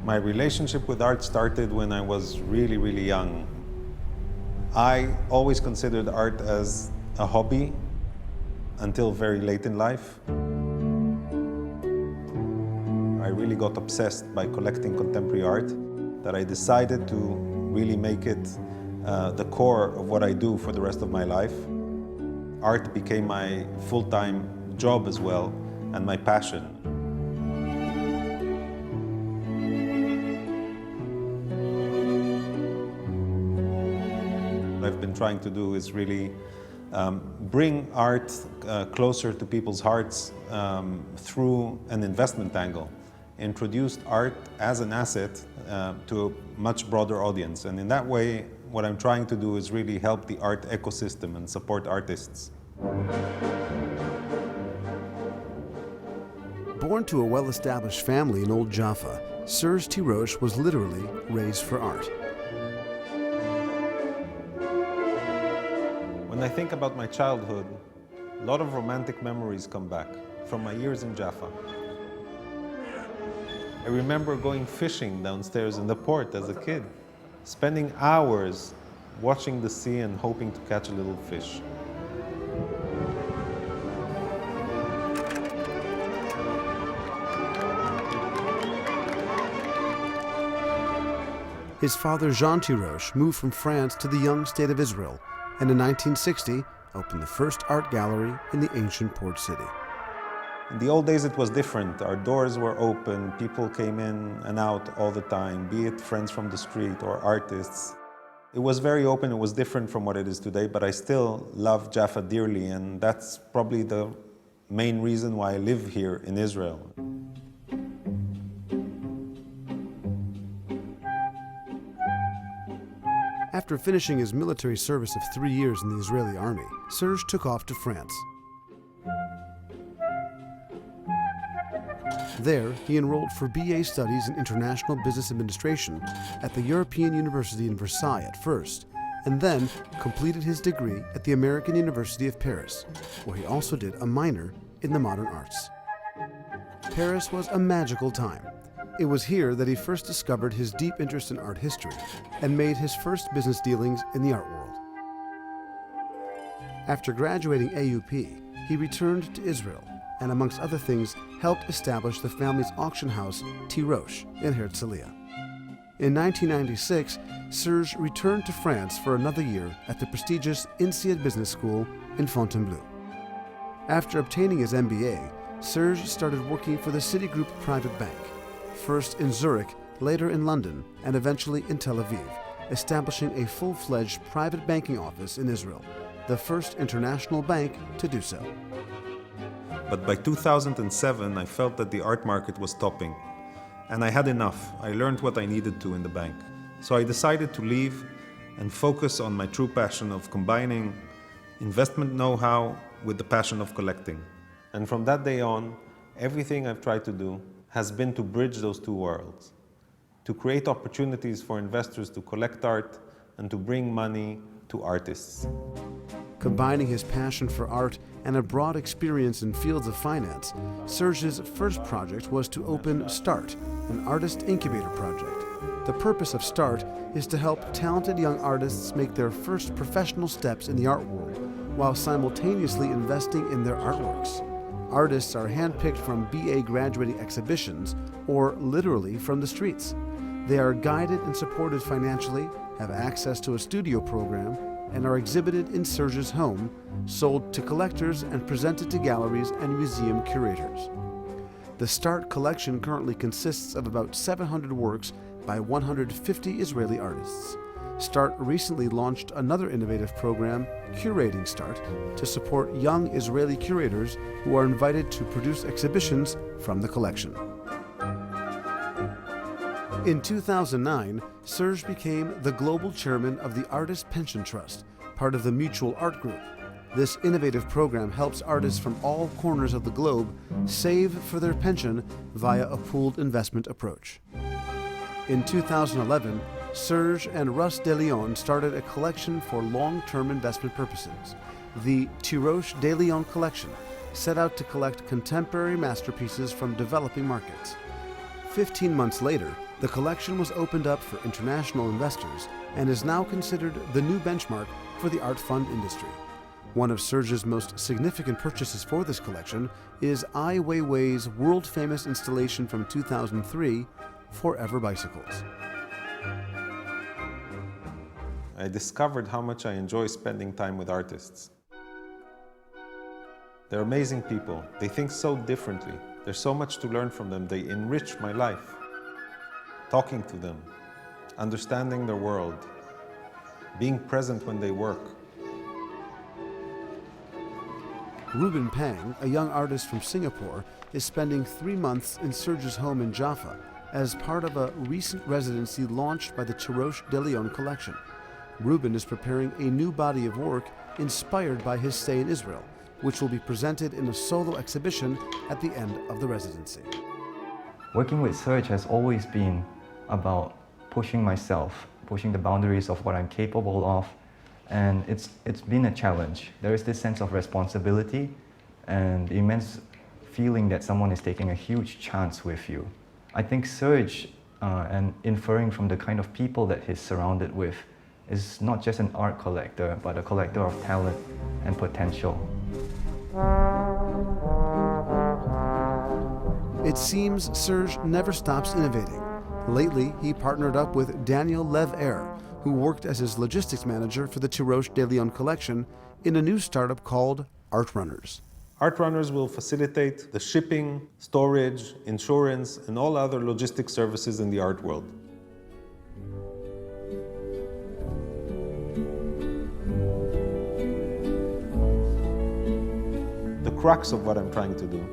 My relationship with art started when I was really, really young. I always considered art as a hobby until very late in life. I really got obsessed by collecting contemporary art that I decided to really make it the core of what I do for the rest of my life. Art became my full-time job as well and my passion. What I've been trying to do is really bring art closer to people's hearts through an investment angle. Introduced art as an asset to a much broader audience. And in that way, what I'm trying to do is really help the art ecosystem and support artists. Born to a well-established family in Old Jaffa, Serge Tiroche was literally raised for art. When I think about my childhood, a lot of romantic memories come back from my years in Jaffa. I remember going fishing downstairs in the port as a kid, spending hours watching the sea and hoping to catch a little fish. His father, Jean Tiroche, moved from France to the young state of Israel, and in 1960 opened the first art gallery in the ancient port city. In the old days, it was different. Our doors were open, people came in and out all the time, be it friends from the street or artists. It was very open, it was different from what it is today, but I still love Jaffa dearly, and that's probably the main reason why I live here in Israel. After finishing his military service of 3 years in the Israeli army, Serge took off to France. There, he enrolled for BA Studies in International Business Administration at the European University in Versailles at first, and then completed his degree at the American University of Paris, where he also did a minor in the modern arts. Paris was a magical time. It was here that he first discovered his deep interest in art history and made his first business dealings in the art world. After graduating AUP, he returned to Israel and, amongst other things, helped establish the family's auction house, Tiroche, in Herzliya. In 1996, Serge returned to France for another year at the prestigious INSEAD Business School in Fontainebleau. After obtaining his MBA, Serge started working for the Citigroup Private Bank, first in Zurich, later in London, and eventually in Tel Aviv, establishing a full-fledged private banking office in Israel, the first international bank to do so. But by 2007, I felt that the art market was topping, and I had enough. I learned what I needed to in the bank. So I decided to leave and focus on my true passion of combining investment know-how with the passion of collecting. And from that day on, everything I've tried to do has been to bridge those two worlds, to create opportunities for investors to collect art and to bring money to artists. Combining his passion for art and a broad experience in fields of finance, Serge's first project was to open START, an artist incubator project. The purpose of START is to help talented young artists make their first professional steps in the art world while simultaneously investing in their artworks. Artists are handpicked from BA graduating exhibitions or literally from the streets. They are guided and supported financially, have access to a studio program, and are exhibited in Serge's home, sold to collectors and presented to galleries and museum curators. The START collection currently consists of about 700 works by 150 Israeli artists. START recently launched another innovative program, Curating START, to support young Israeli curators who are invited to produce exhibitions from the collection. In 2009, Serge became the global chairman of the Artist Pension Trust, part of the Mutual Art Group. This innovative program helps artists from all corners of the globe save for their pension via a pooled investment approach. In 2011, Serge and Russ De Leon started a collection for long-term investment purposes. The Tiroche De Leon collection set out to collect contemporary masterpieces from developing markets. 15 months later, The collection was opened up for international investors and is now considered the new benchmark for the art fund industry. One of Serge's most significant purchases for this collection is Ai Weiwei's world-famous installation from 2003, Forever Bicycles. I discovered how much I enjoy spending time with artists. They're amazing people. They think so differently. There's so much to learn from them. They enrich my life. Talking to them, understanding their world, being present when they work. Ruben Pang, a young artist from Singapore, is spending 3 months in Serge's home in Jaffa as part of a recent residency launched by the Tiroche de Lyon collection. Ruben is preparing a new body of work inspired by his stay in Israel, which will be presented in a solo exhibition at the end of the residency. Working with Serge has always been about pushing myself, pushing the boundaries of what I'm capable of, and it's been a challenge. There is this sense of responsibility and immense feeling that someone is taking a huge chance with you. I think Serge, and inferring from the kind of people that he's surrounded with, is not just an art collector, but a collector of talent and potential. It seems Serge never stops innovating. Lately, he partnered up with Daniel Lev-Air, who worked as his logistics manager for the Tiroche de Lyon collection in a new startup called Art Runners. Art Runners will facilitate the shipping, storage, insurance, and all other logistic services in the art world. The crux of what I'm trying to do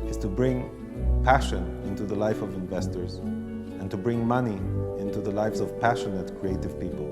is to bring passion into the life of investors and to bring money into the lives of passionate, creative people.